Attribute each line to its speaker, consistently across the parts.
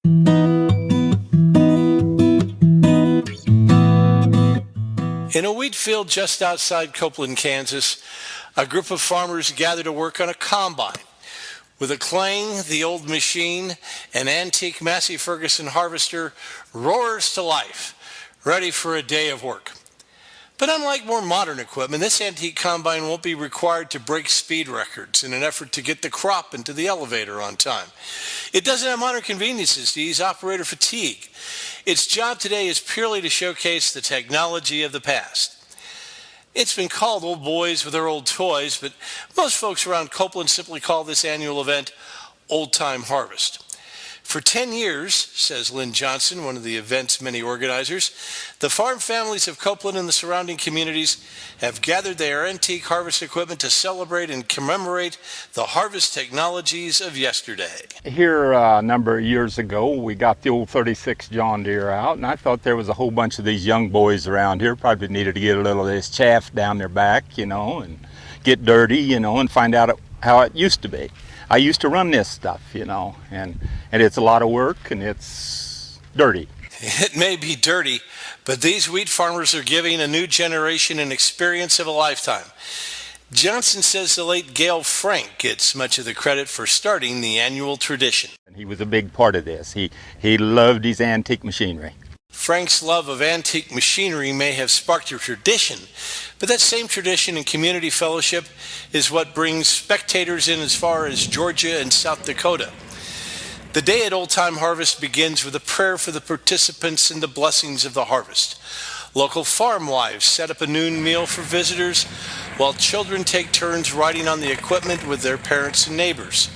Speaker 1: In a wheat field just outside Copeland, Kansas, a group of farmers gather to work on a combine. With a clang, the old machine, an antique Massey Ferguson harvester, roars to life, ready for a day of work. But unlike more modern equipment, this antique combine won't be required to break speed records in an effort to get the crop into the elevator on time. It doesn't have modern conveniences to ease operator fatigue. Its job today is purely to showcase the technology of the past. It's been called Old Boys with Their Old Toys, but most folks around Copeland simply call this annual event Old Time Harvest. For 10 years, says Lynn Johnson, one of the event's many organizers, the farm families of Copeland and the surrounding communities have gathered their antique harvest equipment to celebrate and commemorate the harvest technologies of yesterday.
Speaker 2: Here a number of years ago, we got the old 36 John Deere out, and I thought there was a whole bunch of these young boys around here probably needed to get a little of this chaff down their back, and get dirty, and find out how it used to be. I used to run this stuff, and it's a lot of work and it's dirty.
Speaker 1: It may be dirty, but these wheat farmers are giving a new generation an experience of a lifetime. Johnson says the late Gail Frank gets much of the credit for starting the annual tradition.
Speaker 2: And he was a big part of this. He loved his antique machinery.
Speaker 1: Frank's love of antique machinery may have sparked a tradition, but that same tradition and community fellowship is what brings spectators in as far as Georgia and South Dakota. The day at Old Time Harvest begins with a prayer for the participants and the blessings of the harvest. Local farm wives set up a noon meal for visitors, while children take turns riding on the equipment with their parents and neighbors.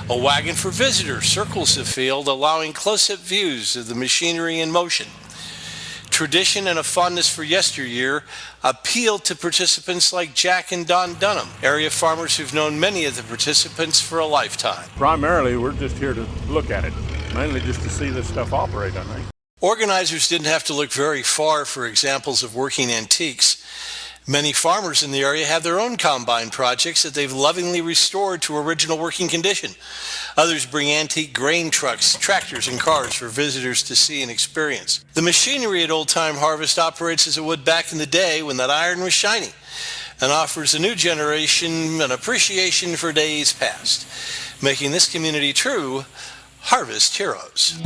Speaker 1: A wagon for visitors circles the field, allowing close-up views of the machinery in motion. Tradition and a fondness for yesteryear appeal to participants like Jack and Don Dunham, area farmers who've known many of the participants for a lifetime.
Speaker 3: Primarily, we're just here to look at it, mainly just to see this stuff operate, I think.
Speaker 1: Organizers didn't have to look very far for examples of working antiques. Many farmers in the area have their own combine projects that they've lovingly restored to original working condition. Others bring antique grain trucks, tractors, and cars for visitors to see and experience. The machinery at Old Time Harvest operates as it would back in the day when that iron was shiny, and offers a new generation an appreciation for days past, making this community true harvest heroes.